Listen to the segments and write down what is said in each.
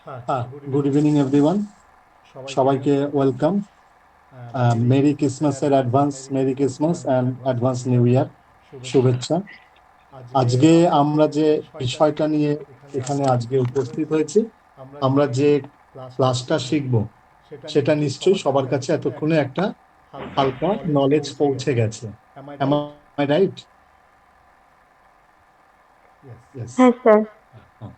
হ্যাঁ, good evening everyone. সবাইকে welcome. Merry ক্রিসমাসের advance merry Christmas and advance New Year শুভেচ্ছা। আজকে আমরা যে বিষয়টা নিয়ে এখানে আজকে উপস্থিত হয়েছি, আমরা যে ক্লাসটা শিখব, সেটা নিশ্চয়ই সবার কাছে এতক্ষণে একটা হালকা নলেজ পৌঁছে গেছে। Am I right? Yes. হ্যাঁ স্যার। হ্যাঁ।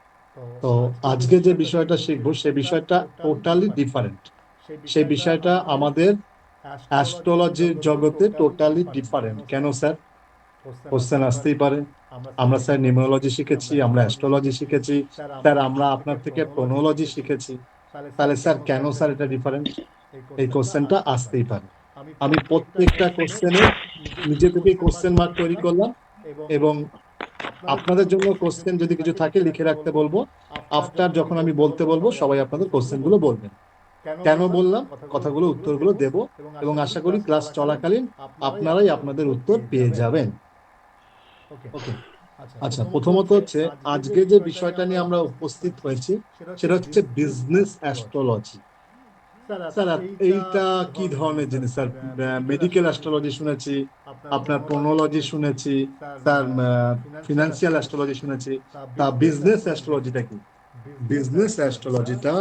তো আজকে যে বিষয়টা শিখবো সে বিষয়টা টোটালি ডিফারেন্ট। সেই বিষয়টা আমাদের অ্যাস্ট্রোলজির জগতে টোটালি ডিফারেন্ট। কেন স্যার? কোশ্চেন আসতেই পারে। আমরা স্যার নিউমেরোলজি শিখেছি, আমরা অ্যাস্ট্রোলজি শিখেছি, স্যার আমরা আপনার থেকে প্রোনোলজি শিখেছি, তাহলে স্যার কেন স্যার এটা ডিফারেন্ট? এই কোশ্চেনটা আসতেই পারে। আমি প্রত্যেকটা কোশ্চেনের নিজে থেকেই কোশ্চেন মার্ক তৈরি করলাম, এবং আপনাদের জন্য কোশ্চেন যদি কিছু থাকে লিখে রাখতে বলবো। আফটার যখন আমি বলতে বলবো সবাই আপনাদের কোশ্চেনগুলো বলবেন। কেন বললাম, কথাগুলো উত্তরগুলো দেব, এবং আশা করি ক্লাস চলাকালীন আপনারাই আপনাদের উত্তর পেয়ে যাবেন। ওকে। আচ্ছা, প্রথমত হচ্ছে আজকে যে বিষয়টা নিয়ে আমরা উপস্থিত হয়েছি সেটা হচ্ছে বিজনেস অ্যাস্ট্রোলজি। স্যার এইটা কি ধরনের জিনিস? স্যার মেডিকেল অ্যাস্ট্রোলজি শুনেছি, আপনার প্রোনোলজি শুনেছি, স্যার ফিনান্সিয়াল অ্যাস্ট্রোলজি শুনেছি, তা বিজনেস অ্যাস্ট্রোলজিটা কি? বিজনেস অ্যাস্ট্রোলজিটা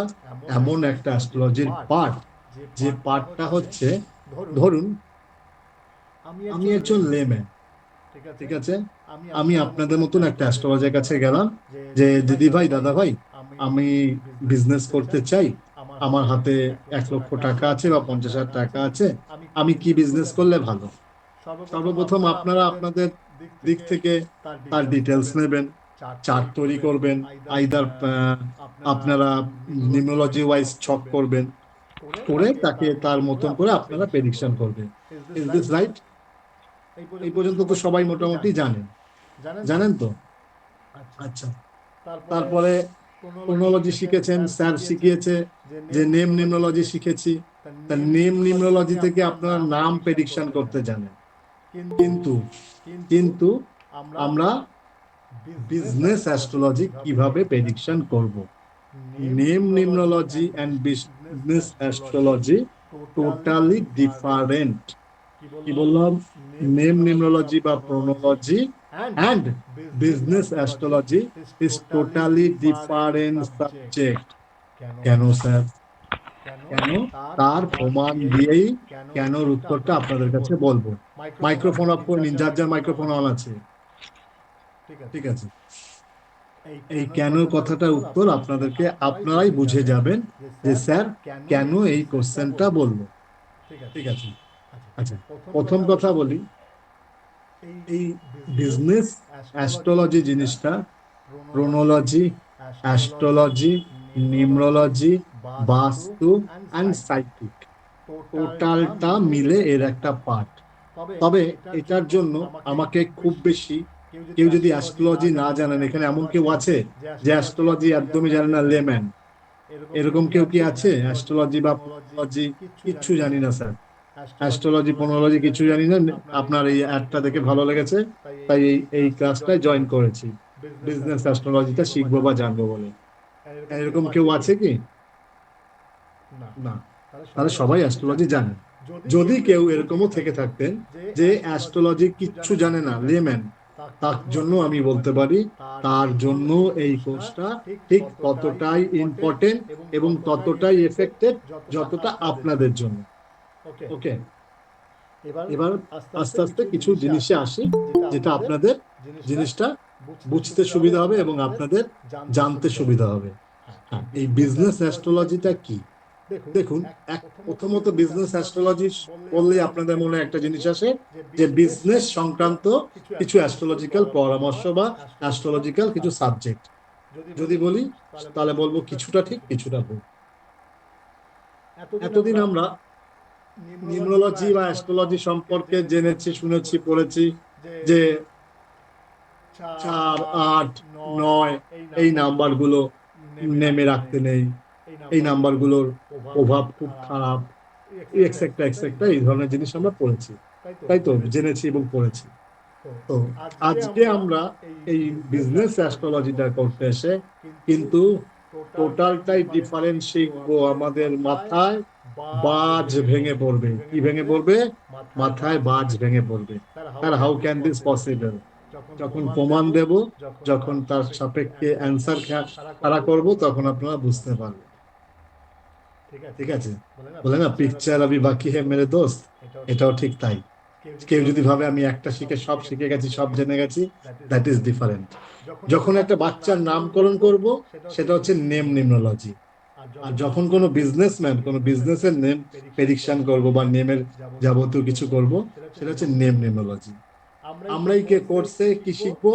এমন একটা অ্যাস্ট্রোলজির পার্ট, যে পার্টটা হচ্ছে, ধরুন আমি একজন লেম্যান, ঠিক আছে, আমি আপনাদের মতন একটা অ্যাস্ট্রোলজার কাছে গেলাম যে দিদি ভাই, দাদা ভাই, আমি বিজনেস করতে চাই, আমার হাতে 1 লক্ষ টাকা আছে বা 50,000 টাকা আছে, আমি কি বিজনেস করলে ভালো? সর্বপ্রথম আপনারা আপনাদের দিক থেকে তার ডিটেলস নেবেন, চার্ট তৈরি করবেন, আইদার আপনারা নিউমেরোলজি ওয়াইজ ছক করবেন, করে তাকে তার মতন করে আপনারা প্রেডিকশন করবেন। Is this right? এই পর্যন্ত তো সবাই মোটামুটি জানেন, জানেন তো? আচ্ছা, তারপরে ক্রোনোলজি শিখেছেন, স্যার শিখিয়েছে যে নেম নিউমেরোলজি শিখেছি, তা নেম নিউমেরোলজি থেকে আপনারা নাম প্রেডিকশন করতে জানেন। কিন্তু কিন্তু আমরা বিজনেস অ্যাস্ট্রোলজি কিভাবে প্রেডিকশন করব? Name numerology and business astrology totally different. কি বললাম? নেম নিউমেরোলজি বা প্রোনোলজি and business astrology is totally different subject. কেন স্যার? কেন? তার প্রমাণ দিয়েই কেনর উত্তরটা আপনাদের কাছে বলবো। মাইক্রোফোন অফ করে নিন, যার যার মাইক্রোফোন অন আছে। ঠিক আছে। এই কেন কথাটার উত্তর আপনাদেরকে আপনারাই বুঝে যাবেন যে স্যার কেন এই কোশ্চেনটা বললো। ঠিক আছে। আচ্ছা, প্রথম কথা বলি, এই বিজনেস অ্যাস্ট্রোলজি জিনিসটা প্রোনোলজি, অ্যাস্ট্রোলজি, নিউমেরোলজি, বাস্তু অ্যান্ড সাইকিক টোটালটা মিলে এর একটা পার্ট। তবে এটার জন্য আমাকে খুব বেশি, কেউ যদি অ্যাস্ট্রোলজি না জানেন, এখানে এমন কেউ আছে যে অ্যাস্ট্রোলজি একদমই জানে না, লেম্যান, এরকম কেউ কি আছে? অ্যাস্ট্রোলজি বা পোনোলজি কিচ্ছু জানি না স্যার, অ্যাস্ট্রোলজি পোনোলজি কিছু জানি না, আপনার এই অ্যাডটা দেখে ভালো লেগেছে, তাই এই ক্লাসটায় জয়েন করেছি, বিজনেস অ্যাস্ট্রোলজিটা শিখবো বা জানবো বলে। এরকম কেউ আছে কি? না। তাহলে সবাই অ্যাস্ট্রোলজি জানেন। যদি কেউ এরকমও থেকে থাকতেন যে অ্যাস্ট্রোলজি কিচ্ছু জানে না, লেম্যান, তার জন্য আমি বলতে পারি তার জন্য এই কোর্সটা ঠিক ততটাই ইম্পর্টেন্ট এবং ততটাই এফেক্টেড যতটা আপনাদের জন্য। ওকে। এবার আস্তে আস্তে কিছু জিনিসে আসি, যেটা আপনাদের জিনিসটা বুঝতে সুবিধা হবে এবং আপনাদের জানতে সুবিধা হবে। হ্যাঁ, এই বিজনেস অ্যাস্ট্রোলজিটা কি? দেখুন, প্রথমত বিজনেস অ্যাস্ট্রোলজি বললে আপনাদের মনে একটা জিনিস আসে যে বিজনেস সংক্রান্ত কিছু অ্যাস্ট্রোলজিক্যাল পরামর্শ বা অ্যাস্ট্রোলজিক্যাল কিছু সাবজেক্ট। যদি বলি তাহলে বলবো কিছুটা ঠিক কিছুটা ভুল। এতদিন আমরা নিউমেরোলজি বা অ্যাস্ট্রোলজি সম্পর্কে জেনেছি, শুনেছি, পড়েছি যে 4, 8, 9 এই নাম্বারগুলো নেমে রাখতে নেই, এই নাম্বারগুলোর প্রভাব খুব খারাপ, এক্সেট্রা এক্সেট্রা, এই ধরনের জিনিস আমরা পড়েছি, তাই তো, জেনেছি এবং পড়েছি। তো আজকে আমরা এই বিজনেস অ্যাস্ট্রোলজিটা করতে এসে কিন্তু টোটালটাই ডিফারেন্ট শিখবো, আমাদের মাথায় বাজ ভেঙে পড়বে। কি ভেঙে পড়বে? মাথায় বাজ ভেঙে পড়বে। আর হাউ ক্যান দিস পসিবল? যখন প্রমাণ দেব, যখন তার সাপেক্ষে অ্যান্সার খাড়া করব, তখন আপনারা বুঝতে পারবেন। ঠিক আছে? বলে না, পিকচার আভি বাকি হ্যায় মেরে দোস্ত, এটাও ঠিক তাই। কেউ যদি ভাবে আমি একটা শিখে সব শিখে গেছি, সব জেনে গেছি, দ্যাট ইজ ডিফারেন্ট। যখন একটা বাচ্চার নামকরণ করব, সেটা হচ্ছে নেম নিমনোলজি। আর যখন কোনো বিজনেসম্যান কোনো বিজনেসের নেম প্রেডিকশন করব বা নেমের যাবতীয় কিছু করব, সেটা হচ্ছে নেম নিমনোলজি। আমরা এই কোর্সে কি শিখবো?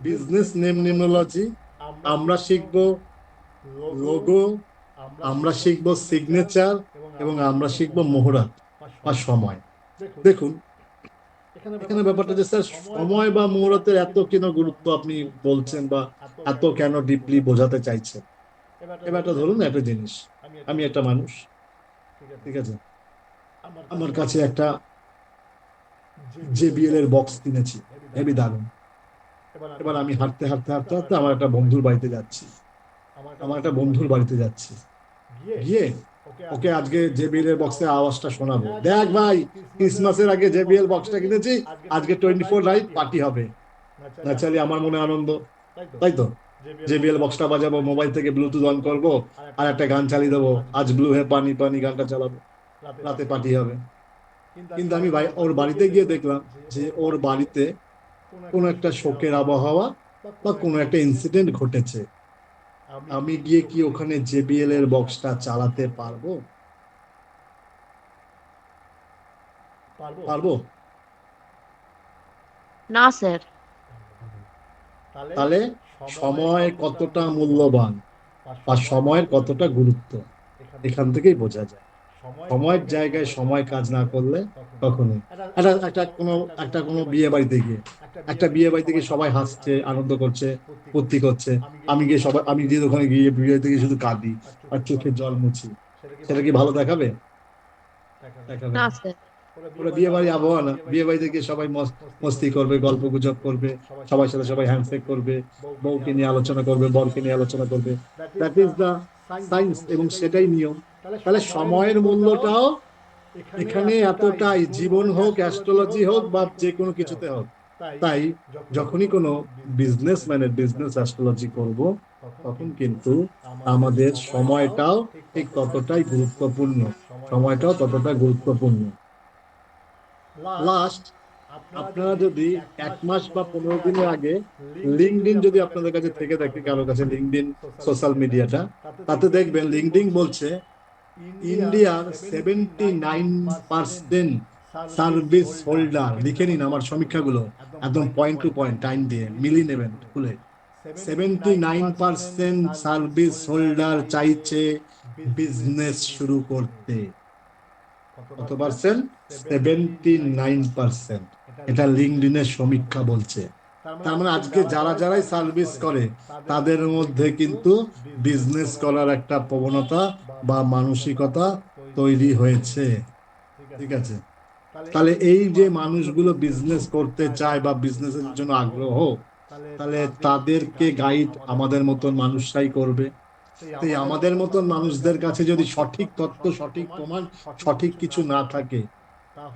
বিজনেস নেম নিমনোলজি। আমরা শিখবো লোগো, আমরা শিখবো সিগনেচার, এবং আমরা শিখবো মুহূর্ত বা সময়। দেখুন, এখানে ব্যাপারটা যে স্যার, সময় বা মুহূর্তের এত কেন গুরুত্ব আপনি বলছেন, বা এত কেন ডিপলি বোঝাতে চাইছেন? এবারটা ধরুন একটা জিনিস, আমি একটা মানুষ, ঠিক আছে, আমার কাছে একটা JBL এর বক্স কিনেছি, হেভি দারুণ। এবার আমি হাঁটতে হাঁটতে হাঁটতে হাঁটতে আমার একটা বন্ধুর বাড়িতে যাচ্ছি, গিয়ে ওকে আজকে JBL এর বক্সের আওয়াজটা শোনাবো, দেখ ভাই, ক্রিসমাসের আগে JBL বক্সটা কিনেছি, আজকে 24 লাইট পার্টি হবে। ন্যাচারালি আমার মনে আনন্দ, তাই তো? JBL বক্সটা বাজাবো, মোবাইল থেকে ব্লুটুথ অন করবো, আর একটা গান চালিয়ে দেবো, আজ ব্লু হে পানি পানি গানটা চালাবো, রাতে পার্টি হবে। কিন্তু আমি ওর বাড়িতে গিয়ে দেখলাম যে ওর বাড়িতে কোনো একটা শোকের আবহাওয়া বা কোনো একটা ইনসিডেন্ট ঘটেছে। আমি গিয়ে কি ওখানে JBL এর বক্সটা চালাতে পারবো? পারবো? না স্যার। তাহলে সময় কতটা মূল্যবান বা সময়ের কতটা গুরুত্ব এখান থেকেই বোঝা যায়। সময়ের জায়গায় সময় কাজ না করলে কখনোই। একটা কোনো বিয়ে বাড়িতে গিয়ে সবাই হাসছে, আনন্দ করছে, ফুর্তি করছে, আমি গিয়ে ওখানে গিয়ে বিয়ে বাড়িতে গিয়ে শুধু কাঁদি আর চোখের জল মুছি, সেটা কি ভালো দেখাবে? দেখাবে না না। স্যার। ওরা বিয়ে বাড়ি আবহাওয়া না, বিয়ে বাড়িতে গিয়ে সবাই মস্তি করবে, গল্প গুজব করবে, সবার সাথে সবাই হ্যান্ডশেক করবে, বউকে নিয়ে আলোচনা করবে, বরকে নিয়ে আলোচনা করবে। দ্যাট ইজ দ্য সায়েন্স, এবং সেটাই নিয়ম। তাহলে সময়ের মূল্যটাও এখানে এতটাই, জীবন হোক, অ্যাস্ট্রোলজি হোক, বা যে কোনো কিছুতে হোক। তাই যখনই কোনো বিজনেসম্যানের বিজনেস অ্যাস্ট্রোলজি করব, তখন কিন্তু আমাদের সময়টাও ঠিক ততটাই গুরুত্বপূর্ণ। সময়টাও ততটা গুরুত্বপূর্ণ। লাস্ট, আপনারা যদি 1 মাস বা 15 দিনের আগে লিঙ্কডইন যদি আপনাদের কাছে থেকে থাকে, কারো কাছে লিঙ্কডইন সোশ্যাল মিডিয়াটা, তাতে দেখবেন লিঙ্কডইন বলছে ইন্ডিয়ার 79% সার্ভিস হোল্ডার, লিখে নিন আমার সমীক্ষাগুলো, একদম পয়েন্ট টু পয়েন্ট টাইম দিয়ে মিলিয়ে নেবেন খুলে। 79% সার্ভিস হোল্ডার চাইছে বিজনেস শুরু করতে। কত পার্সেন্ট? 79%। এটা লিঙ্কডইনের সমীক্ষা বলছে। তার মানে আজকে যারাই সার্ভিস করে, তাদের মধ্যে কিন্তু বিজনেস করার একটা প্রবণতা বা মানসিকতা তৈরি হয়েছে। ঠিক আছে? তাহলে এই যে মানুষগুলো বিজনেস করতে চায় বা বিজনেসের জন্য আগ্রহ, তাহলে তাদেরকে গাইড আমাদের মতন মানুষরাই করবে। তাই আমাদের মতন মানুষদের কাছে যদি সঠিক তথ্য, সঠিক প্রমাণ, সঠিক কিছু না থাকে,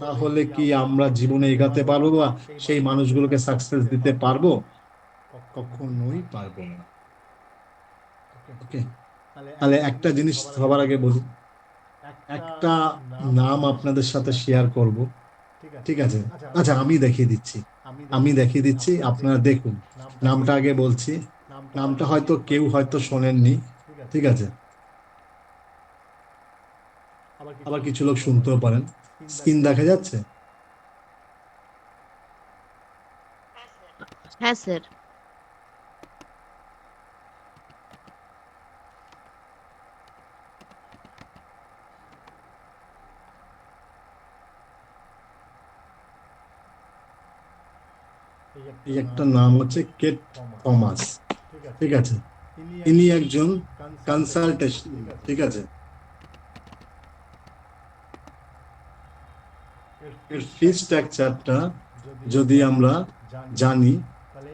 তাহলে কি আমরা জীবনে এগাতে পারবো বা সেই মানুষগুলোকে সাকসেস দিতে পারবো? কখনোই পারবো না। ওকে, তাহলে একটা জিনিস সবার আগে বলি, একটা নাম আপনাদের সাথে শেয়ার করব, ঠিক আছে? আচ্ছা, আমি দেখিয়ে দিচ্ছি, আপনারা দেখুন। নামটা আগে বলছি, নামটা হয়তো কেউ হয়তো শোনেননি, ঠিক আছে, আবার কিছু লোক শুনতেও পারেন। স্ক্রিন দেখা যাচ্ছে? হ্যাঁ স্যার। এই একটা নাম হচ্ছে কেট থমাস, ঠিক আছে? ইনি একজন কনসালটেন্ট, ঠিক আছে? এর ফি স্ট্রাকচারটা যদি আমরা জানি,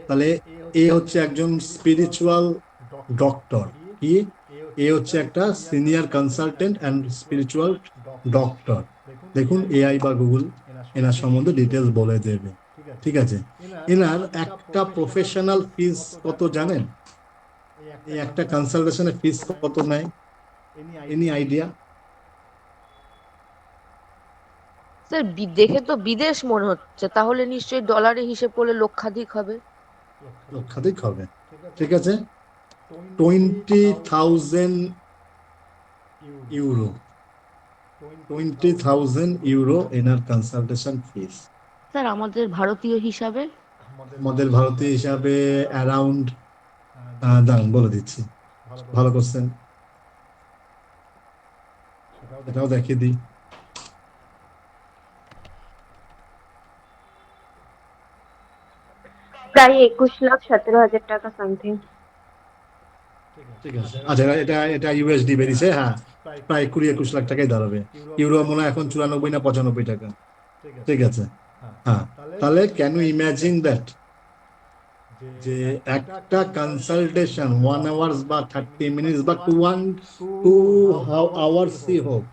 তাহলে এ হচ্ছে একজন স্পিরিচুয়াল ডক্টর। কি? এ হচ্ছে একটা senior consultant and spiritual doctor. দেখুন এআই বা গুগল এনার সম্বন্ধে ডিটেলস বলে দেবে। ঠিক আছে, এনার একটা প্রফেশনাল ফিস কত জানেন? এই একটা কনসালটেশনের ফিস কত নেয়? Any idea? স্যার দেখে তো বিদেশ মনে হচ্ছে, তাহলে নিশ্চয়ই ডলারে হিসেব করলে লক্ষাধিক হবে। লক্ষাধিক হবে। ঠিক আছে, 20,000 ইউরো। 20,000 ইউরো এনার কনসালটেশন ফিস। স্যার আমাদের ভারতীয় হিসাবে? আমাদের ভারতীয় হিসাবে অ্যারাউন্ড, দাঁড়ান বলে দিচ্ছি, ভালো কোশ্চেন, এটাও দেখিয়ে দিই। প্রায় 21,17,000 টাকা সামথিং। ঠিক আছে, আচ্ছা এটা এটা ইউএসডি বেরিয়েছে, হ্যাঁ প্রায় 20-21 লাখ টাকাই দাঁড়াবে। ইউরো মনে হয় এখন 94 না 95 টাকা। ঠিক আছে, হ্যাঁ, তাহলে ক্যান ইউ ইমাজিন দ্যাট যে একটা কনসালটেশন 1 আওয়ার্স বা 30 মিনিটস বা 2 আওয়ার্সই হোক,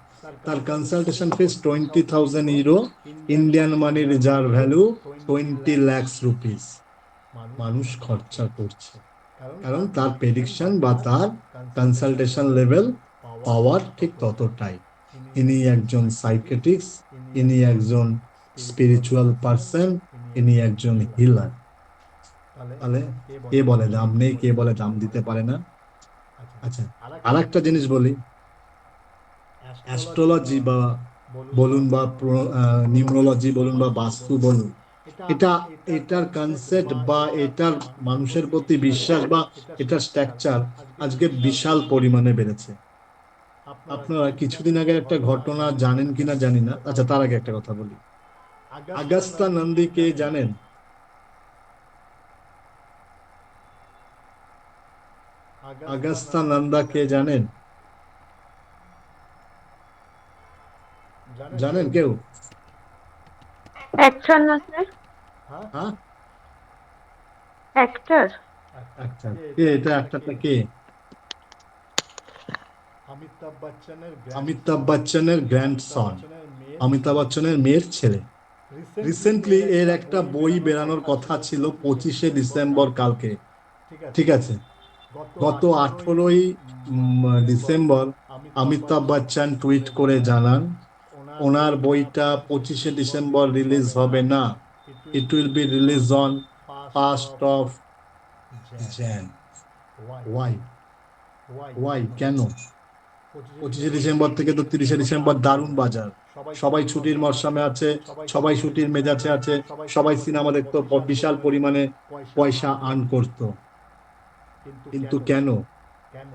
তার কনসালটেশন ফিস 20,000 ইউরো, ইন্ডিয়ান মানি রিজার্ভ ভ্যালু 20 লাখ রুপিস মানুষ খরচা করছে। কারণ তার প্রেডিকশন বা তার কনসালটেশন লেভেল পাওয়ার ঠিক ততটাই। ইনি একজন সাইকেট্রিক্স, ইনি একজন স্পিরিচুয়াল পার্সন, ইনি একজন হিলার। তাহলে কে বলে দাম নেই, কে বলে দাম দিতে পারে না? আচ্ছা, আর একটা জিনিস বলি, অ্যাস্ট্রোলজি বা বলুন বা নিউমরোলজি বলুন বা বাস্তু বলুন, এটা এটার কনসেপ্ট বা এটার মানুষের প্রতি বিশ্বাস বা এটার স্ট্রাকচার আজকে বিশাল পরিমাণে বেড়েছে। আপনারা কিছুদিন আগে একটা ঘটনা জানেন কিনা জানি না, আচ্ছা তার আগে একটা কথা বলি। আগস্তা নন্দী কে জানেন? আগস্তা নন্দা কে জানেন? জানেন কেউ? অ্যাক্টর না স্যার? হ্যাঁ, অ্যাক্টর। আচ্ছা কে এটা, একটাটা কে? অমিতাভ বচ্চনের গ্র্যান্ডসন, অমিতাভ বচ্চনের মেয়ের ছেলে। রিসেন্টলি এর একটা বই বেরানোর কথা ছিল 25শে ডিসেম্বর, কালকে। ঠিক আছে, গত 18ই ডিসেম্বর অমিতাভ বচ্চন টুইট করে জানান ওনার বইটা 25শে ডিসেম্বর রিলিজ হবে না, it will be release on 1st of Jan। Why? Why কেন? 25শে ডিসেম্বর থেকে তো 30শে ডিসেম্বর দারুণ বাজার, সবাই ছুটির মরশুমে আছে, সবাই ছুটির মেজাজে আছে, সবাই সিনেমা দেখতো, বিশাল পরিমাণে পয়সা আর্ন করতো। কিন্তু কেন?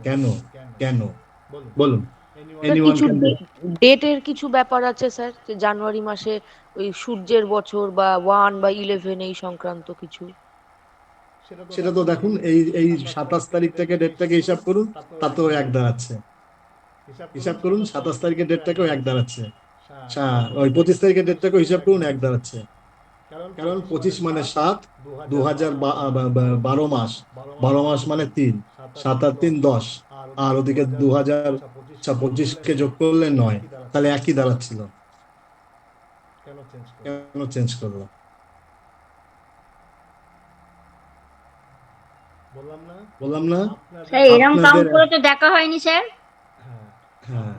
কেন? কেন? বলুন, স্যার এনিওয়ান কিছু ক্যান। ডেটের কিছু ব্যাপার আছে স্যার, যে জানুয়ারি মাসে ওই সূর্যের বছর বা 1 বা 11 এই সংক্রান্ত কিছু? সেটা তো দেখুন, এই এই 27 তারিখ থেকে ডেটটাকে হিসাব করুন, তাতেও এক দাঁড়াচ্ছে। হিসাব করুন 27 তারিখের ডেটটাকেও এক দাঁড়াচ্ছে, ওই 25 তারিখের ডেটটাকেও হিসাব করুন, এক দাঁড়াচ্ছে। কারণ 25 মানে 7, 2012 মাস, 12 মাস মানে 3, 7 আর 3 10, আর ওদিকে 2000, আচ্ছা 25কে যোগ করলে 9, তাহলে একই দাঁড়াচ্ছিল। কেন চেঞ্জ করলো? বললাম না স্যার এরকম আপনাদের, কাউন্ট করে তো দেখা হয়নি স্যার। হ্যাঁ,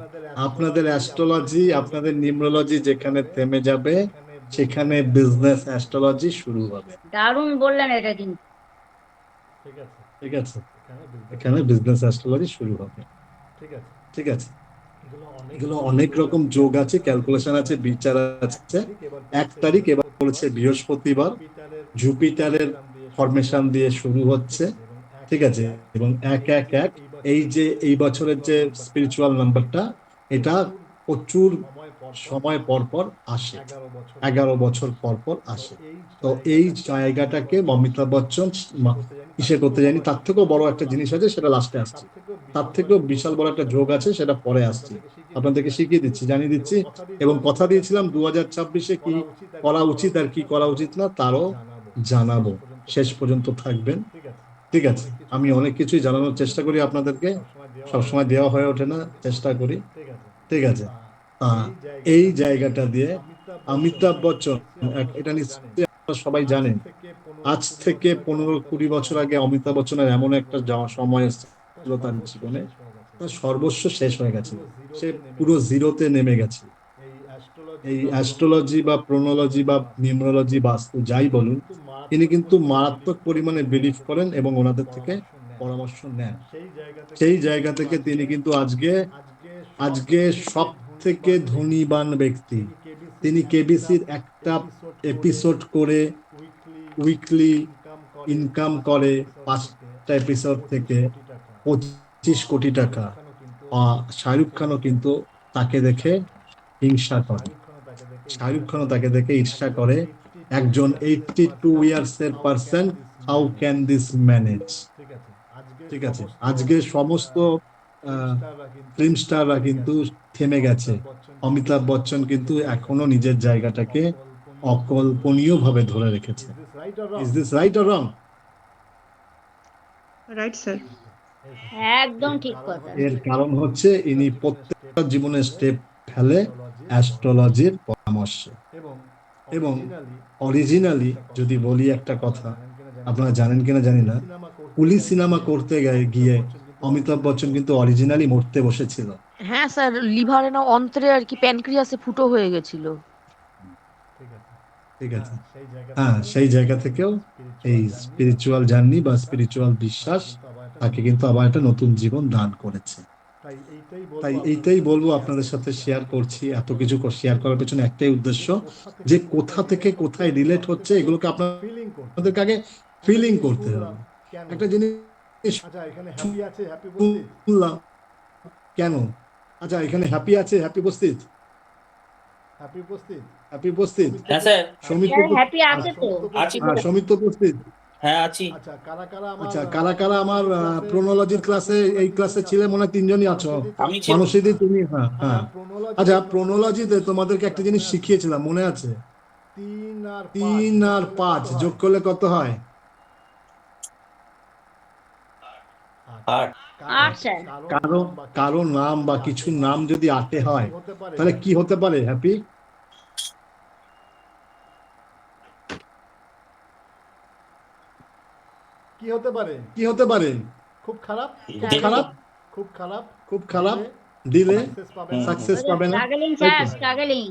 আপনাদের অ্যাস্ট্রোলজি, আপনাদের নিউমরোলজি যেখানে থেমে যাবে, সেখানে বিজনেস অ্যাস্ট্রোলজি শুরু হবে। দারুণ বললেন এটা কিন্তু। ঠিক আছে, এখানে বিজনেস অ্যাস্ট্রোলজি শুরু হবে। ঠিক আছে, এগুলো অনেক রকম যোগ আছে, ক্যালকুলেশন আছে, বিচার আছে। 1 তারিখ এবার বলেছে বৃহস্পতিবার, জুপিটারের ফরমেশন দিয়ে শুরু হচ্ছে। ঠিক আছে, এবং 1 1 1 এই যে এই বছরের যে স্পিরিচুয়াল নাম্বারটা, এটা প্রচুর সময় পর পর আসে, 11 বছর পর পর আসে। তো এই জায়গাটাকে অমিতাভ বচ্চন কিসে করতে যায়নি, তার থেকেও বড় একটা জিনিস আছে, সেটা লাস্টে আসছে। তার থেকেও বিশাল বড় একটা যোগ আছে, সেটা পরে আসছে। আপনাদেরকে শিখিয়ে দিচ্ছি, জানিয়ে দিচ্ছি, এবং কথা দিয়েছিলাম 2026-এ কি করা উচিত আর কি করা উচিত না তারও জানাবো। শেষ পর্যন্ত থাকবেন। ঠিক আছে, আমি অনেক কিছুই জানানোর চেষ্টা করি আপনাদেরকে, সবসময় দেওয়া হয়ে ওঠে না, চেষ্টা করি। ঠিক আছে, এই জায়গাটা দিয়ে অমিতাভ বচ্চন, এটা নিশ্চয়ই আপনারা সবাই জানেন, আজ থেকে 15-20 বছর আগে অমিতাভ বচ্চনের এমন একটা সময় ছিল তার জীবনে, তার সর্বস্ব শেষ হয়ে গেছে, সে পুরো জিরোতে নেমে গেছে। এই অ্যাস্ট্রোলজি বা প্রোনোলজি বা নিউমেরোলজি, বাস্তু যাই বলুন, তিনি কিন্তু মারাত্মক পরিমাণে বিলিভ করেন এবং ওনাদের থেকে পরামর্শ নেন। সেই জায়গা থেকে তিনি কিন্তু আজকে আজকে সব থেকে ধনীবান ব্যক্তি। তিনি কেবিসির একটা এপিসোড করে উইকলি ইনকাম করে 5টা এপিসোড থেকে 25 কোটি টাকা। শাহরুখ খানও কিন্তু তাকে দেখে হিংসা করে, শাহরুখ খানও তাকে দেখে ঈর্ষা করে, একজন 82 ইয়ার্স এর person, how can this manage. ঠিক আছে, আজকে সমস্ত ফিল্ম স্টাররা কিন্তু থেমে গেছে, অমিতাভ বচ্চন কিন্তু এখনো নিজের জায়গাটাকে অকল্পনীয় ভাবে ধরে রেখেছে। Is this right or wrong? Right sir. একদম ঠিক কথা। এর কারণ হচ্ছে ইনি প্রত্যেকটা জীবনে স্টেপ ফেলে অ্যাস্ট্রোলজির পরামর্শে। এবং অরিজিনালি যদি বলি একটা কথা, আপনারা জানেন কিনা জানি না, পুলিশ সিনেমা করতে গিয়ে অমিতাভ বচ্চন কিন্তু অরিজিনালি মরতে বসেছিল। হ্যাঁ স্যার, লিভারে না অন্ত্রে আর কি প্যানক্রিয়াসে ফুটো হয়ে গেছিল। ঠিক আছে, হ্যাঁ, সেই জায়গা থেকেও এই স্পিরিচুয়াল জার্নি বা স্পিরিচুয়াল বিশ্বাস তাকে কিন্তু আবার একটা নতুন জীবন দান করেছে। তাই এইটাই বলবো, আপনাদের সাথে শেয়ার করছি। এত কিছু শেয়ার করার পেছনে একটাই উদ্দেশ্য, যে কোথা থেকে কোথায় রিলেট হচ্ছে এগুলোকে আপনাদেরকে আগে ফিলিং করতে হবে। একটা জিনিস শুনলাম, কেন? আচ্ছা, এখানে হ্যাপি আছে, হ্যাপি উপস্থিত, হ্যাপি উপস্থিত, হ্যাঁ স্যার, সৌমিত্র হ্যাপি আছে তো? আছি। হ্যাঁ, সৌমিত্র উপস্থিত। হ্যাঁ আছি। আচ্ছা, কারা কারা আমার প্রোনোলজির ক্লাসে, এই ক্লাসে ছিলে? মনে হয় 3জনই আছো। আমি ছিলাম। মানসীদি, তুমি? হ্যাঁ হ্যাঁ। আচ্ছা, প্রোনোলজিতে তোমাদেরকে একটা জিনিস শিখিয়েছিলাম, মনে আছে? 3 আর 5 যোগ করলে কত হয়? 8। 8 স্যার। কারো নাম বা কিছু নাম যদি 8-এ হয়, তাহলে কি হতে পারে? হ্যাপি, কি হতে পারে? কি হতে পারে? খুব খারাপ, খারাপ, খুব খারাপ, খুব খারাপ দিলে সাকসেস পাবে না। সাকসেস পাবে না। স্ট্রাগলিং তাই স্যার, তো? স্ট্রাগলিং।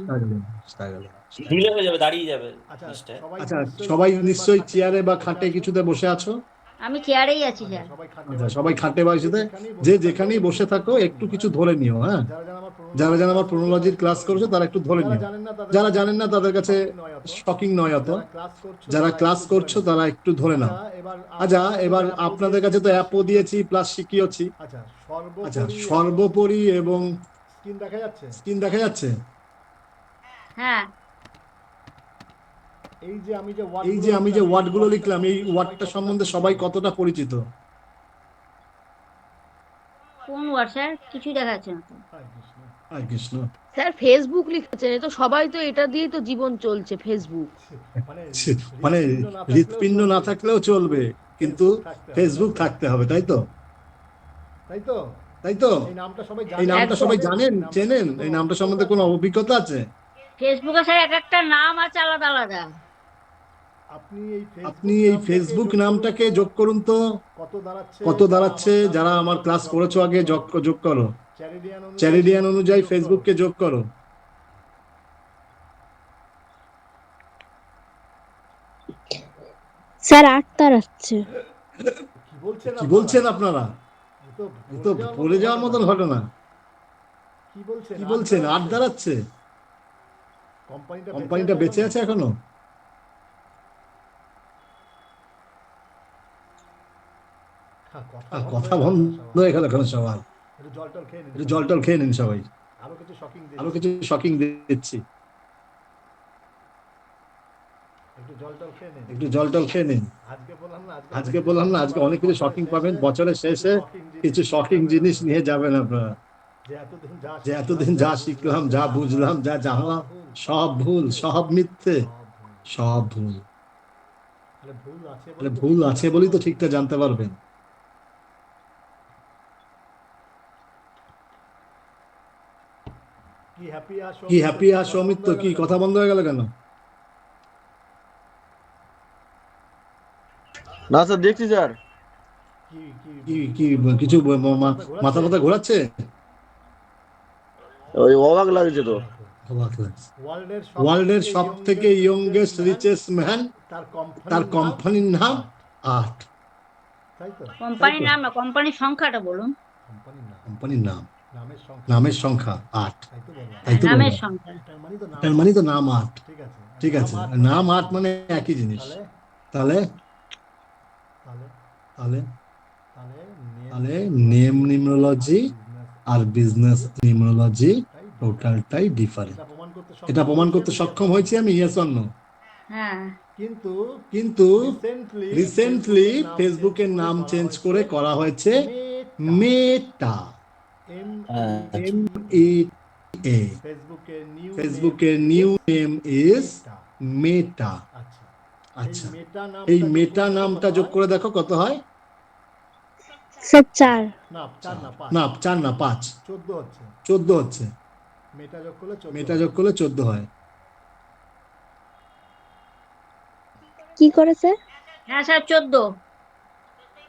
ঢিলে হয়ে যাবে, দাঁড়িয়ে যাবে আচ্ছা, জিনিসটা। আচ্ছা, সবাই নিশ্চয়ই চেয়ারে বা খাটে কিছুতে বসে আছো। আমি চেয়ারেই আছি স্যার। আচ্ছা, সবাই খাটে বা কিছুতে, যে যেখানেই বসে থাকো একটু কিছু ধরে নিও। হ্যাঁ, যারা যারা আমার প্রোনোলজির ক্লাস করেছে তারা একটু ধরে নিও। যারা জানেন না তাদের কাছে শকিং নয় অত, যারা ক্লাস করছো তারা একটু ধরে নাও। আচ্ছা, এবার আপনাদের কাছে তো অ্যাপও দিয়েছি প্লাস শিখিয়েছি। আচ্ছা, সর্বোপরি এবং স্ক্রিন দেখা যাচ্ছে। স্ক্রিন দেখা যাচ্ছে। হ্যাঁ, এই যে আমি যে ওয়ার্ডগুলো লিখলাম, এই ওয়ার্ডটা সম্বন্ধে সবাই কতটা পরিচিত? কোন ওয়ার্ড স্যার? কিছুই দেখা যাচ্ছে না তো। হরে কৃষ্ণ। স্যার ফেসবুক লিখেছেন, এ তো সবাই তো এটা দিয়েই তো জীবন চলছে, ফেসবুক। মানে হৃৎপিণ্ড না থাকলেও চলবে, কিন্তু ফেসবুক থাকতে হবে, তাই তো? তাই তো? তাই তো? এই নামটা সবাই এই নামটা একদম। সবাই জানেন, চেনেন? এই নামটা সম্বন্ধে কোনো অভিজ্ঞতা আছে? ফেসবুকে স্যার এক একটা নাম আছে আলাদা আলাদা। আপনি এই ফেসবুক নামটাকে যোগ করুন তো, কত দাঁড়াচ্ছে? যারা আমার ক্লাস করেছো আগে, যোগ করো। চ্যারিডিয়ান অনুযায়ী ফেসবুককে যোগ করো। স্যার 8 দাঁড়াচ্ছে। কি বলছেন আপনারা? এ তো পড়ে যাওয়ার মতন ঘটনা। কি বলছেন? 8 দাঁড়াচ্ছে? কোম্পানিটা বেঁচে আছে এখনো? কথা বন্ধ হয়ে গেল কেন সবার? একটু জল টল খেয়ে নিন সবাই। আরো কিছু শকিং দিচ্ছি, একটু জল টল খেয়ে নিন। আজকে বললাম না, আজকে অনেক কিছু শকিং পাবেন। বছরের শেষে কিছু শকিং জিনিস নিয়ে যাবেন আপনারা। যে এতদিন যা শিখলাম, যা বুঝলাম, যা জানলাম, সব ভুল, সব মিথ্যে, সব ভুল। ভুল আছে বলেই তো ঠিকটা জানতে পারবেন। কি হ্যাপি আর সৌমিত্র, কি কথা বন্ধ হয়ে গেল কেন? না স্যার, দেখছি স্যার। কি কি কিছু মাথা মাথা ঘোরাচ্ছে? ওই অবাক লাগছে তো। ওয়ার্ল্ডের সব থেকে ইয়ংগেস্ট রিচেস্ট ম্যান, তার কোম্পানির নাম আর্ট। কোম্পানির নাম না, কোম্পানির সংখ্যাটা বলুন। কোম্পানির নাম, নামের সংখ্যা 8, তাই তো নামের বললাম। সংখ্যা। তার মানে তো নাম 8, ঠিক আছে। নাম 8 মানে একই জিনিস। তাহলে তাহলে তাহলে নেম নিউমোলজি আর বিজনেস নিউমোলজি টোটালটাই ডিফারেন্ট। এটা প্রমাণ করতে সক্ষম হয়েছি আমি, ইয়েস অর নো? হ্যাঁ, কিন্তু রিসেন্টলি ফেসবুকের নাম চেঞ্জ করে করা হয়েছে মেটা, হ্যাঁ, META। ফেসবুকের নিউ নেম ইজ মেটা। আচ্ছা, এই মেটা নামটা যোগ করে দেখো কত হয়। স্যার 4। না 4 না 5, 14 হচ্ছে। মেটা যোগ করলে 14 হয়। কি করে স্যার? হ্যাঁ স্যার, 14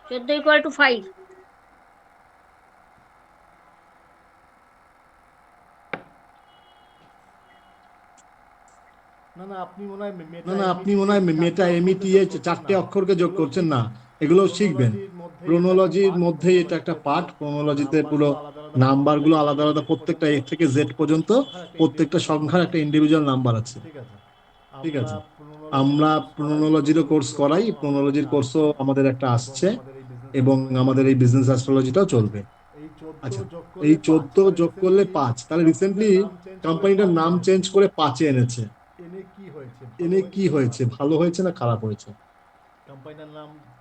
= 5। না না, আপনি মনে হয় মেটা META 4টে অক্ষরকে যোগ করছেন না, এগুলো শিখবেন। ক্রোনোলজির মধ্যেই এটা একটা পার্ট। ক্রোনোলজিতে পুরো নাম্বারগুলো আলাদা আলাদা, প্রত্যেকটা A থেকে Z পর্যন্ত প্রত্যেকটা সংখ্যার একটা ইন্ডিভিজুয়াল নাম্বার আছে, ঠিক আছে। আমরা ক্রোনোলজিরও কোর্স করাই, ক্রোনোলজির কোর্সও আমাদের একটা আসছে, এবং আমাদের এই বিজনেস অ্যাস্ট্রোলজিটাও চলবে। আচ্ছা, এই 14 যোগ করলে 5, তাহলে রিসেন্টলি কোম্পানিটার নাম চেঞ্জ করে 5-এ এনেছে। এনে কি হয়েছে, ভালো হয়েছে না খারাপ হয়েছে?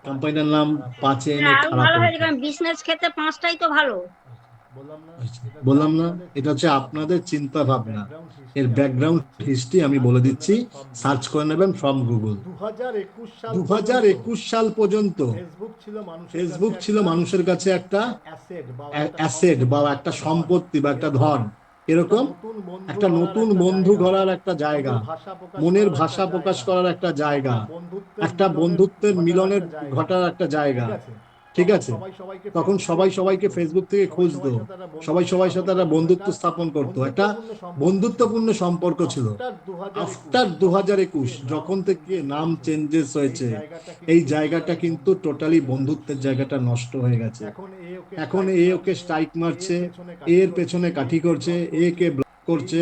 কোম্পানিটার নাম 5-এ এনে আরো খারাপ ভালো হয়েছে, হয়েছে। কারণ বিজনেস ক্ষেত্রে 5টাই তো ভালো। বললাম না, এটা হচ্ছে আপনাদের চিন্তা ভাবনা। এর ব্যাকগ্রাউন্ড হিস্ট্রি আমি বলে দিচ্ছি, সার্চ করে নেবেন ফ্রম গুগল। 2021 সাল পর্যন্ত ফেসবুক ছিল মানুষের কাছে একটা অ্যাসেট বা একটা সম্পত্তি বা একটা ধন। এরকম একটা নতুন বন্ধু গড়ার একটা জায়গা, মনের ভাষা প্রকাশ করার একটা জায়গা, একটা বন্ধুত্বের মিলনের ঘটার একটা জায়গা, ঠিক আছে। তখন সবাই সবাইকে ফেসবুক থেকে খুঁজতো, সবাই সবার সাথে একটা বন্ধুত্ব স্থাপন করতো, একটা বন্ধুত্বপূর্ণ সম্পর্ক ছিল। আফটার 2021 যখন থেকে নাম চেঞ্জেস হয়েছে, এই জায়গাটা কিন্তু টোটালি বন্ধুত্বের জায়গাটা নষ্ট হয়ে গেছে। এখন এ ওকে স্ট্রাইক মারছে, এর পেছনে কাঠি করছে, এ কে ব্লক করছে।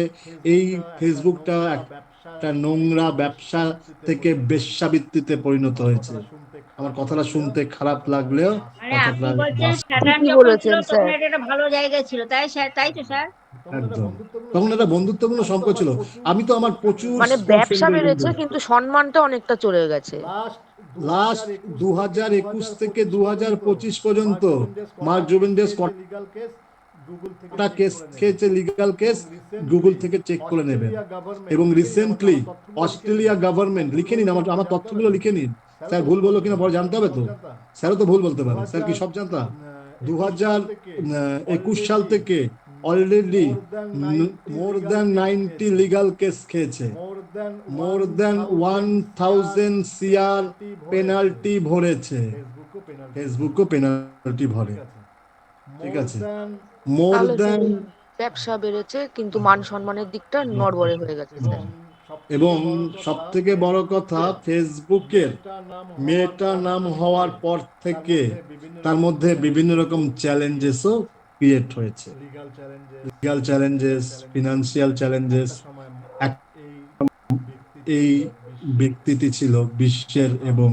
এই ফেসবুকটা একটা নোংরা ব্যবসা থেকে বেশ্যাবৃত্তিতে পরিণত হয়েছে। আমার কথাটা শুনতে খারাপ লাগলেও মানে আপনি কথাটা বলছেন বাস্তব। স্যাটার্ন ঠিকই যখন ছিল বলেছেন তখন স্যার। এটা একটা ভালো জায়গায় ছিল, তাই স্যার, তাই তো স্যার? একদম, তখন একটা বন্ধুত্বপূর্ণ সম্পর্ক ছিল। আমি তো আমার প্রচুর মানে small ব্যবসা friend বেড়েছে বন্ধু। কিন্তু সম্মানটা অনেকটা চলে গেছে। লাস্ট 2021 থেকে 2025 পর্যন্ত মার্ক জুবিনডেস কটা কেস খেয়েছে, লিগ্যাল কেস, গুগল থেকে চেক করে নেবেন। এবং রিসেন্টলি অস্ট্রেলিয়া গভর্নমেন্ট, লিখে নিন, আমার তথ্যগুলো লিখে নিন। স্যার ভুল বললো কিনা পরে জানতে হবে তো, স্যারও তো ভুল বলতে পারে। স্যার কি সব জানতা? 2021 সাল থেকে already more than 90 legal case খেয়েছে, মোর দ্যান 1000 CR পেনাল্টি ভরেছে। ফেসবুকও পেনাল্টি ভরে, ঠিক আছে। মোর তাহলে দ্যান, ব্যবসা বেড়েছে কিন্তু মান সম্মানের দিকটা নড়বড়ে হয়ে গেছে স্যার। এবং সব থেকে বড় কথা, ফেসবুকের মেটা নাম হওয়ার পর থেকে তার মধ্যে বিভিন্ন রকম চ্যালেঞ্জেসও ক্রিয়েট হয়েছে। Legal challenges, financial challenges. এই ব্যক্তিটি ছিল বিশ্বের এবং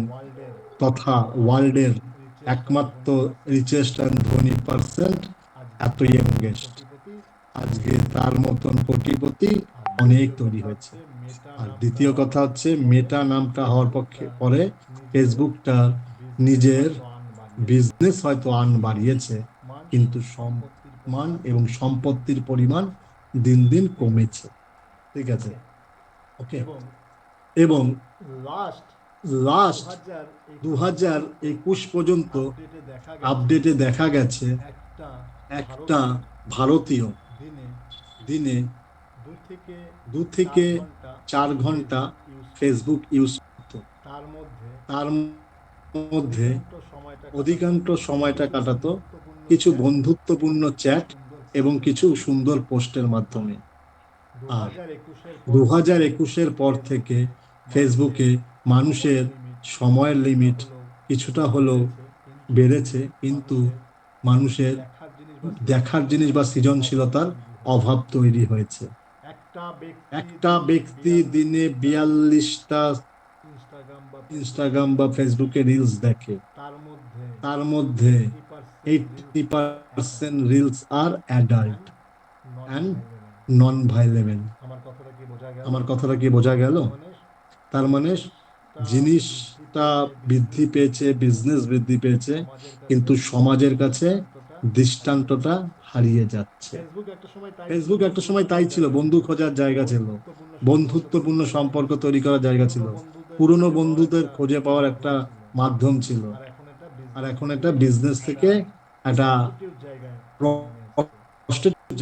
তথা ওয়ার্ল্ডের একমাত্র রিচেস্ট অ্যান্ড ধনী পার্সন, এত ইয়ংগেস্ট। আজকে তার মতন কোটিপতি অনেক তৈরি হয়েছে। আর দ্বিতীয় কথা হচ্ছে, মেটা নামটা হওয়ার পরে ফেসবুকটা নিজের বিজনেস হয়তো বাড়িয়েছে, কিন্তু সম্মান এবং সম্পত্তির পরিমাণ দিন দিন কমেছে, ঠিক আছে। ওকে, এবং লাস্ট 2021 পর্যন্ত আপডেটে দেখা গেছে একটা ভারতীয় দিনে 2 থেকে 4 ঘন্টা ফেসবুক ইউজ করত। তার মধ্যে অধিকাংশ সময়টা কাটাতো কিছু বন্ধুত্বপূর্ণ চ্যাট এবং কিছু সুন্দর পোস্টের মাধ্যমে। আর 2021-এর পর থেকে ফেসবুকে মানুষের সময়ের লিমিট কিছুটা হলেও বেড়েছে, কিন্তু মানুষের দেখার জিনিস বা সৃজনশীলতার অভাব তৈরি হয়েছে। একটা ব্যক্তি দিনে 42টা ইনস্টাগ্রাম বা ফেসবুকে রিলস দেখে, তার মধ্যে 80% রিলস আর অ্যাডাল্ট অ্যান্ড নন ভাইলেবল। আমার কথাটা কি বোঝা গেল? তার মানে জিনিসটা বৃদ্ধি পেয়েছে, বিজনেস বৃদ্ধি পেয়েছে, কিন্তু সমাজের কাছে দৃষ্টান্তটা হারিয়ে যাচ্ছে। ফেসবুক একটা সময় তাই ছিল, বন্ধু খোঁজার জায়গা ছিল, বন্ধুত্বপূর্ণ সম্পর্ক তৈরি করার জায়গা ছিল, পুরনো বন্ধুদের খুঁজে পাওয়ার একটা মাধ্যম ছিল। আর এখন এটা বিজনেস থেকে একটা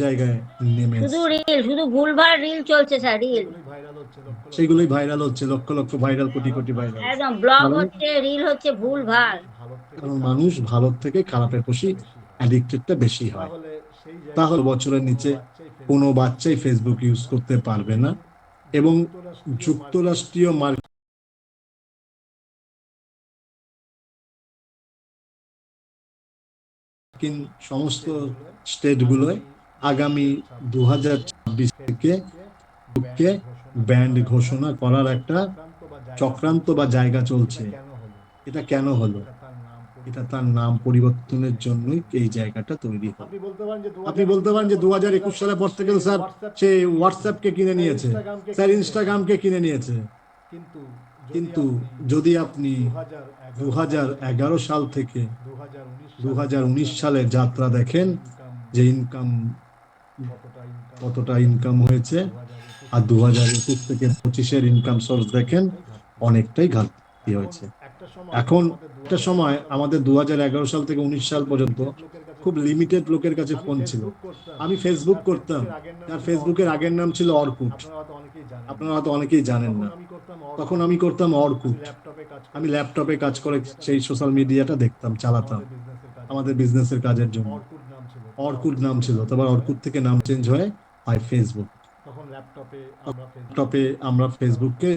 জায়গায় নেমে শুধু রিল, শুধু ভুলভাল রিল চলছে স্যার, রিল সেগুলোই ভাইরাল হচ্ছে, লক্ষ লক্ষ ভাইরাল, কোটি কোটি ভাইরাল। একদম ব্লগ হচ্ছে, রিল হচ্ছে ভুলভাল। কারণ মানুষ ভালোর থেকে খারাপের প্রতি অ্যাডিক্টেডটা বেশি হয়। তাহলে বছরের নিচে কোনো বাচ্চাই ফেসবুক ইউজ করতে পারবে না। এবং যুক্তরাষ্ট্রীয় মার্কিন সমস্ত স্টেটগুলোয় আগামী 2026 থেকে ব্যান্ড ঘোষণা করার একটা চক্রান্ত বা জায়গা চলছে। এটা কেন হলো? এটা তার নাম পরিবর্তনের জন্যই এই জায়গাটা তৈরি হয়। আপনি বলতে পারেন যে 2021 সালের পর থেকে স্যার সে হোয়াটসঅ্যাপকে কিনে নিয়েছে, স্যার ইনস্টাগ্রামকে কিনে নিয়েছে। কিন্তু যদি আপনি 2011 সাল থেকে 2019 সালের যাত্রা দেখেন, যে কতটা ইনকাম হয়েছে, আর 2021 থেকে 25-এর ইনকাম সোর্স দেখেন, অনেকটাই ঘাটতি হয়েছে। এখন একটা সময় আমাদের 2011 সাল থেকে 19 সাল পর্যন্ত খুব লিমিটেড লোকের কাছে ফোন ছিল। আমি ফেসবুক করতাম, আর ফেসবুকের আগের নাম ছিল অরকুট, আপনারা হয়তো অনেকেই জানেন না। তখন আমি করতাম অরকুট, আমি ল্যাপটপে কাজ করে সেই সোশ্যাল মিডিয়াটা দেখতাম, চালাতাম আমাদের বিজনেসের কাজের জন্য। অরকুট নাম ছিল, তারপর অরকুট থেকে নাম চেঞ্জ হয় ফেসবুক। ল্যাপটপে আমরা ফেসবুককে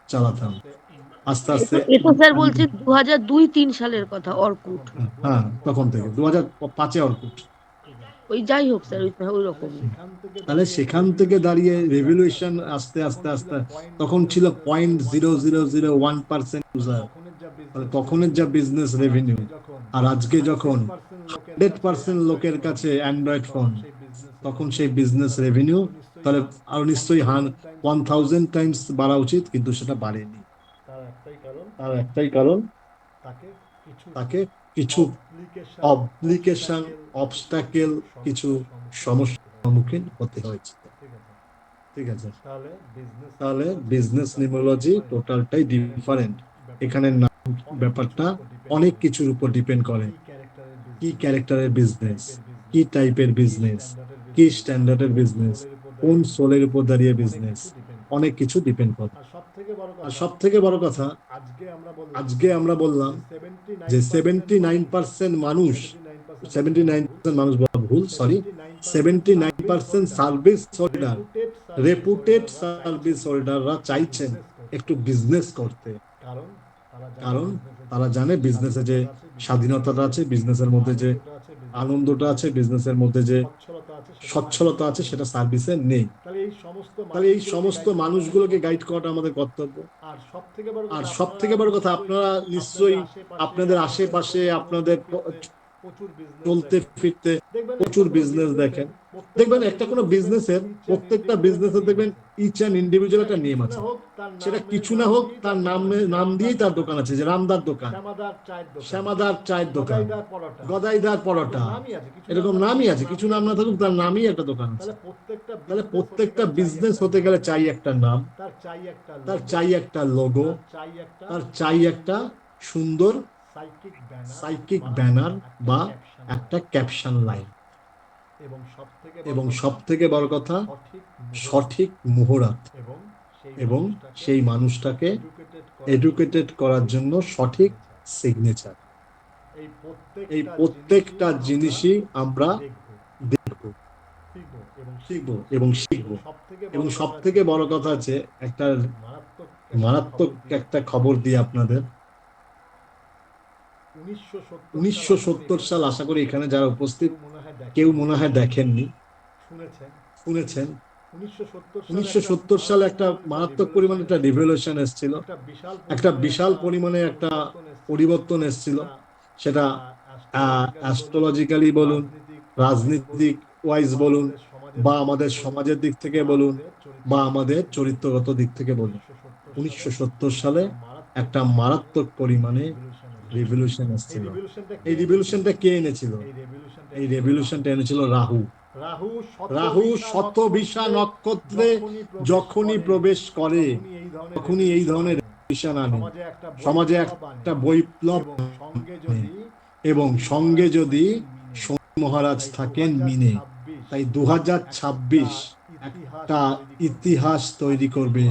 চালাতাম। আস্তে আস্তে এটা স্যার বলছেন 2002-3 সালের কথা, অর্কুট। হ্যাঁ, তখন থেকে 2005-এ অরকুট। ওই যাই হোক স্যার, ওই রকম। তাহলে সেখান থেকে দাঁড়িয়ে রেভলিউশন আস্তে আস্তে আস্তে, তখন ছিল 0.0001% ইউজার, তাহলে তখনের যা বিজনেস রেভিনিউ, আর আজকে যখন 100% লোকের কাছে অ্যান্ড্রয়েড ফোন, তখন সেই বিজনেস রেভিনিউ তাহলে আরো নিশ্চয়ই 1000 টাইমস বাড়া উচিত, কিন্তু সেটা বাড়েনি। তার একটাই কারণ, তাকে কিছু অব্লিগেশন, অবস্টাকেল, কিছু সমস্যার সম্মুখীন হতে হয়েছে। ঠিক আছে, তাহলে বিজনেস নিউমোলজি টোটালটাই ডিফারেন্ট। এখানে ব্যাপারটা অনেক কিছুর উপর ডিপেন্ড করে। কি ক্যারেক্টারের বিজনেস, কি টাইপের বিজনেস, কি স্ট্যান্ডার্ডের বিজনেস, কোন সোলের উপর দাঁড়িয়ে বিজনেস, অনেক কিছু ডিপেন্ড করে। আর সব থেকে বড় কথা, আজকে আমরা বললাম যে 79% মানুষ, 79% মানুষ বলা ভুল, সরি, 79% সার্ভিস হোল্ডার, রেপুটেড সার্ভিস হোল্ডাররা চাইছেন একটু বিজনেস করতে। কারণ তারা জানে বিজনেসে যে স্বাধীনতাটা আছে, বিজনেসের মধ্যে যে আনন্দটা আছে, বিজনেসের মধ্যে যে সচ্ছলতা আছে, সেটা সার্ভিসে নেই। তাহলে এই সমস্ত মানুষগুলোকে গাইড করাটা আমাদের কর্তব্য। আর সব থেকে বড় কথা, আপনারা নিশ্চয়ই আপনাদের আশেপাশে, আপনাদের চলতে ফিরতে প্রচুর বিজনেস দেখেন। দেখবেন একটা কোনো বিজনেসের, প্রত্যেকটা বিজনেসের দেখবেন ইচ অ্যান্ড ইন্ডিভিজুয়াল একটা নেম আছে। সেটা কিছু না হোক, তার নাম দিয়েই তার দোকান আছে, যে রামদার দোকান, শ্যামাদার চায়ের দোকান, গদাইদার পরোটা, এরকম নামই আছে। কিছু নাম না থাকুক, তার নামই একটা দোকান আছে। তাহলে প্রত্যেকটা বিজনেস হতে গেলে চাই একটা নাম, তার চাই একটা লোগো, তার চাই একটা সুন্দর সাইকিক ব্যানার বা একটা ক্যাপশন লাইন। এবং সব থেকে বড় কথা সঠিক মুহূর্ত এবং সেই মানুষটাকে এডুকেটেড করার জন্য সঠিক সিগনেচার। এই প্রত্যেকটা জিনিসই আমরা দেখব, শিখব এবং শিখব। এবং সব থেকে বড় কথা আছে, একটা মারাত্মক একটা খবর দিই আপনাদের। 1970 সাল, আশা করি এখানে যারা উপস্থিত কেউ মনে হয় দেখেননি, শুনেছেন। 1970 সালে একটা মারাত্মক পরিমাণে একটা রিভলিউশন এসেছিল, একটা বিশাল পরিমাণে একটা পরিবর্তন এসেছিল। সেটা অ্যাস্ট্রোলজিক্যালি বলুন, রাজনীতিক ওয়াইজ বলুন, বা আমাদের সমাজের দিক থেকে বলুন, বা আমাদের চরিত্রগত দিক থেকে বলুন। 1970 সালে একটা মারাত্মক পরিমাণে রিভলিউশন এসেছিল। এই রিভলিউশনটা কে এনেছিল? এই রেভলিউশনটা এনেছিল রাহু। রাহু শতভিষা নক্ষত্রে যখনই প্রবেশ করে তখনই এই ধরনের রেভলিউশন আনে, সমাজে একটা বৈপ্লব। এবং সঙ্গে যদি শনি মহারাজ থাকেন মিনে, তাই 2026 একটা ইতিহাস তৈরি করবে।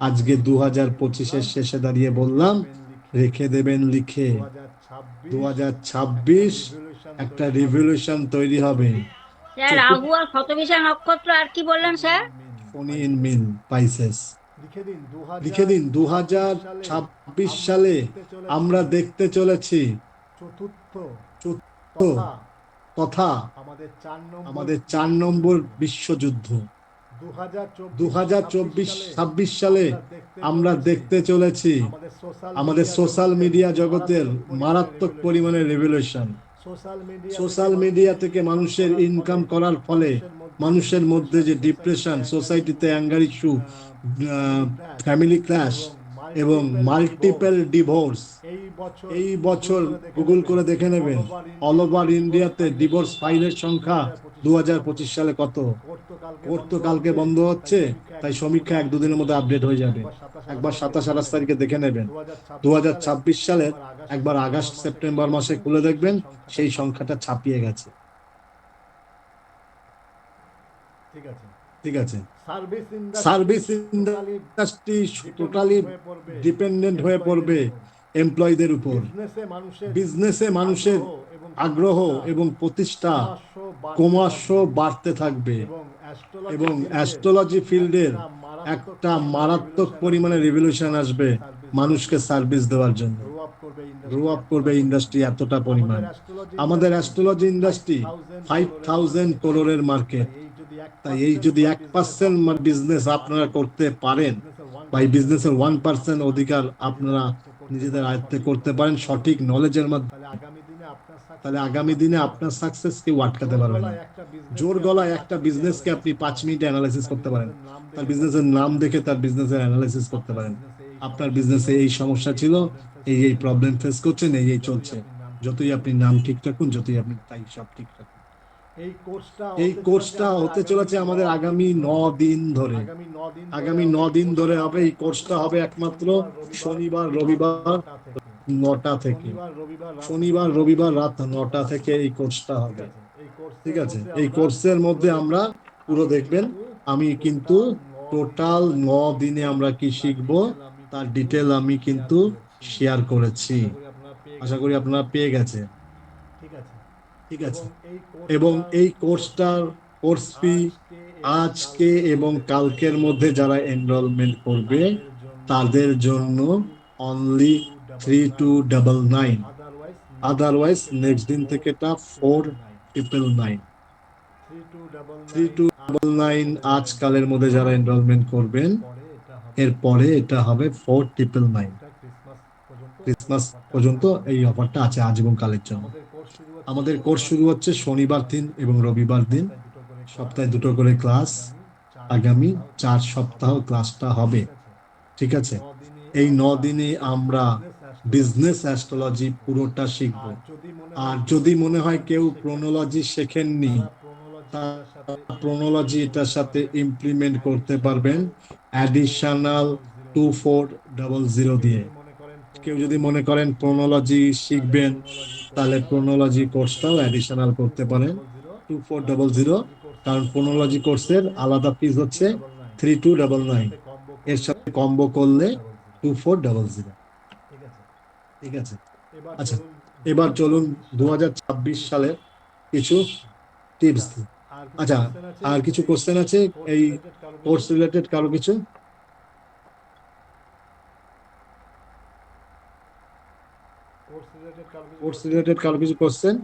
আজকে 2025-এর শেষে দাঁড়িয়ে বললাম, রেখে দেবেন লিখে, 2026 একটা রিভলিউশন তৈরি হবে। স্যার রাহু আর শতভিষা নক্ষত্র আর কি বললেন sir? Shani in Meen Pisces. লিখে দিন 2026 সালে আমরা দেখতে চলেছি চতুর্থ তথা আমাদের 4 নম্বর বিশ্বযুদ্ধ। 2026 সালে আমরা দেখতে চলেছি আমাদের সোশ্যাল মিডিয়া জগতের মারাত্মক পরিমাণে রেভলিউশন। সোশ্যাল মিডিয়া থেকে মানুষের ইনকাম করার ফলে মানুষের মধ্যে যে ডিপ্রেশন, সোসাইটিতে অ্যাঙ্গার ইস্যু, ফ্যামিলি ক্ল্যাশ এবং মাল্টিপল ডিভোর্স, এই বছর গুগল করে দেখে নেবেন অল ওভার ইন্ডিয়াতে ডিভোর্স ফাইলের সংখ্যা 2025 সালে কত। কোর্ট তো কালকে বন্ধ হচ্ছে, তাই সমীক্ষা 1-2 দিনের মধ্যে আপডেট হয়ে যাবে। একবার 27-28 তারিখে দেখে নেবেন। 2026 সালের একবার আগস্ট সেপ্টেম্বর মাসে খুলে দেখবেন, সেই সংখ্যাটা ছাপিয়ে গেছে। ঠিক আছে। সার্ভিস ইন্ডাস্ট্রি টোটালি ডিপেন্ডেন্ট হয়ে পড়বে এমপ্লয়ীদের উপর। বিজনেসে মানুষের আগ্রহ এবং প্রতিষ্ঠা ক্রমশ বাড়তে থাকবে এবং অ্যাস্ট্রোলজি ফিল্ডের একটা মারাত্মক পরিমাণে রেভলিউশন আসবে মানুষকে সার্ভিস দেওয়ার জন্য। গ্রো আপ করবে ইন্ডাস্ট্রি এতটা পরিমাণ। আমাদের অ্যাস্ট্রোলজি ইন্ডাস্ট্রি 5000 করোড়ের মার্কেট। তাই এই যদি 1% বিজনেস আপনারা করতে পারেন, বা এই বিজনেসের 1% অধিকার আপনারা নিজেদের আয়ত্তে করতে পারেন সঠিক নলেজের মাধ্যমে, তাহলে আগামী দিনে আপনার সাকসেস কেউ আটকাতে পারবে না। জোর গলায় একটা বিজনেসকে আপনি 5 মিনিটে অ্যানালাইসিস করতে পারেন, তার বিজনেসের নাম দেখে তার বিজনেসের অ্যানালাইসিস করতে পারেন। আপনার বিজনেসে এই সমস্যা ছিল, এই প্রবলেম ফেস করছেন, এই চলছে। যতই আপনি নাম ঠিক রাখুন, যতই আপনি তাই সব ঠিক রাখুন। এই কোর্সটা হতে চলেছে আমাদের আগামী 9 দিন ধরে। আগামী 9 দিন ধরে হবে এই কোর্সটা। হবে একমাত্র শনিবার রবিবার 9টা থেকে, শনিবার রবিবার রাত 9টা থেকে এই কোর্সটা হবে। ঠিক আছে। এই কোর্সের মধ্যে আমরা পুরো দেখবেন, আমি কিন্তু টোটাল 9 দিনে আমরা কি শিখবো তার ডিটেল আমি কিন্তু শেয়ার করেছি। আশা করি আপনারা পেয়ে গেছেন। ঠিক আছে। এবং এই কোর্সটার কোর্স ফি আজকে এবং কালকের মধ্যে যারা এনরোলমেন্ট করবে তাদের জন্য অনলি 3299। আদারওয়াইজ নেক্সট দিন থেকে এটা 4999। 3299 আজকালের মধ্যে যারা এনরোলমেন্ট করবেন, এরপরে এটা হবে 4999। ক্রিসমাস পর্যন্ত এই অফারটা আছে, আজ এবং কালের জন্য। আমাদের কোর্স শুরু হচ্ছে শনিবার দিন এবং রবিবার দিন, সপ্তাহে 2টো করে ক্লাস। আগামী 4 সপ্তাহ ক্লাসটা হবে। ঠিক আছে। এই 9 দিনে আমরা বিজনেস অ্যাস্ট্রোলজি পুরোটা শিখব। আর যদি মনে হয় কেউ প্রোনোলজি শেখেননি, প্রোনোলজি এটার সাথে ইমপ্লিমেন্ট করতে পারবেন অ্যাডিশনাল 2400 দিয়ে। কেউ যদি মনে করেন প্রোনোলজি শিখবেন, তাহলে প্রোনোলজি কোর্সটাও অ্যাডিশনাল করতে পারেন 2400, কারণ ফোনোলজি কোর্সের আলাদা ফিস হচ্ছে 3299, এর সাথে কম্বো করলে 2400। ঠিক আছে। আচ্ছা, এবার চলুন 2026 সালে কিছু টিপস দিই। আচ্ছা, আর কিছু কোশ্চেন আছে এই কোর্স রিলেটেড? কারো কিছু? কোর্স রিলেটেড কারো কিছু কোশ্চেন?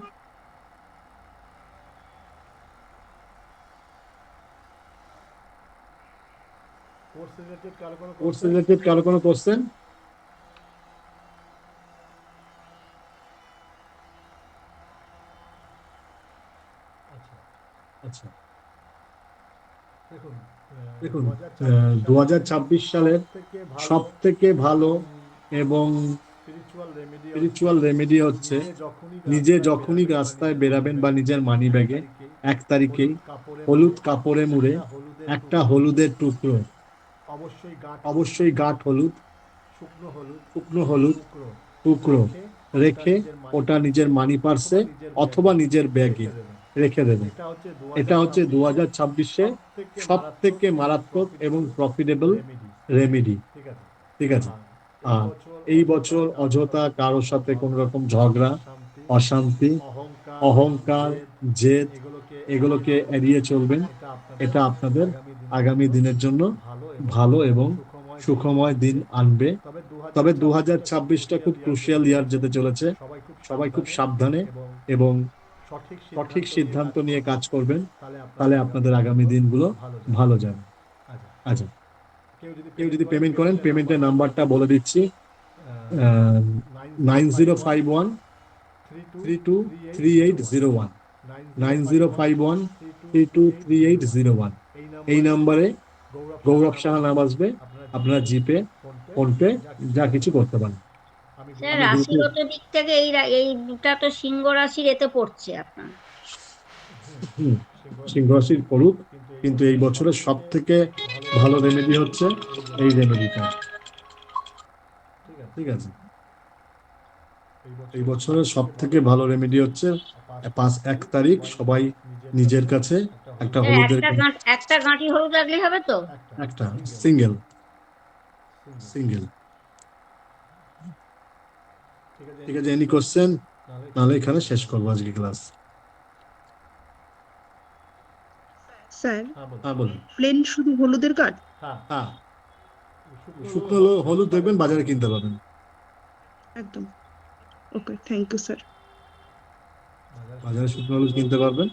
কোর্স রিলেটেড কারো কোনো কোশ্চেন? আচ্ছা, দেখুন 2026 সালের সব থেকে ভালো এবং স্পিরিচুয়াল রেমেডি হচ্ছে নিজে যখনই রাস্তায় বেরাবেন বা নিজের মানি ব্যাগে 1 তারিখেই হলুদ কাপড়ে মুড়ে একটা হলুদের টুকরো, অবশ্যই গাঢ় হলুদ, শুকনো হলুদ টুকরো রেখে ওটা নিজের মানি পার্সে অথবা নিজের ব্যাগে রেখে দেবেন। এটা হচ্ছে 2026-এ সব থেকে মারাত্মক এবং প্রফিটেবল রেমেডি। ঠিক আছে। আর এই বছর অযথা কারোর সাথে কোনো রকম ঝগড়া, অশান্তি, অহংকার, জেদ এগুলোকে এড়িয়ে চলবেন। এটা আপনাদের আগামী দিনের জন্য ভালো এবং সুখময় দিন আনবে। তবে 2026টা খুব ক্রুশিয়াল ইয়ার যেতে চলেছে। সবাই খুব সাবধানে এবং সঠিক সিদ্ধান্ত নিয়ে কাজ করবেন, তাহলে আপনাদের আগামী দিনগুলো ভালো যাবে। আচ্ছা, কেউ যদি পেমেন্ট করেন, পেমেন্টের নাম্বারটা বলে দিচ্ছি, 9051 323801, 9051 323801। এই নাম্বারে গৌরব সাহা নাম আসবে। আপনারা জিপে, ফোনপে যা কিছু করতে পারেন। স্যার রাশিগত দিক থেকে এই দুটা তো সিংহ রাশির এতে পড়ছে আপনার। সিংহ রাশির করুক, কিন্তু এই বছরের সব থেকে ভালো রেমেডি হচ্ছে এই রেমেডিটা। ঠিক আছে। এই বছরের সব থেকে ভালো রেমেডি হচ্ছে 1 তারিখ সবাই নিজের কাছে একটা হলুদের একটা গাঁটি হলুদ রাখলে হবে তো? একটা সিঙ্গেল। ঠিক আছে, এনি কোশ্চেন? নাহলে এখানে শেষ করবো আজকে ক্লাস। স্যার, হ্যাঁ বলুন। প্লেন শুধু হলুদের কার্ড? হ্যাঁ, শুকনো হলুদ দেখবেন বাজারে কিনতে পাবেন। একদম। ওকে, থ্যাংক ইউ স্যার। বাজারে শুকনো হলুদ কিনতে পারবেন।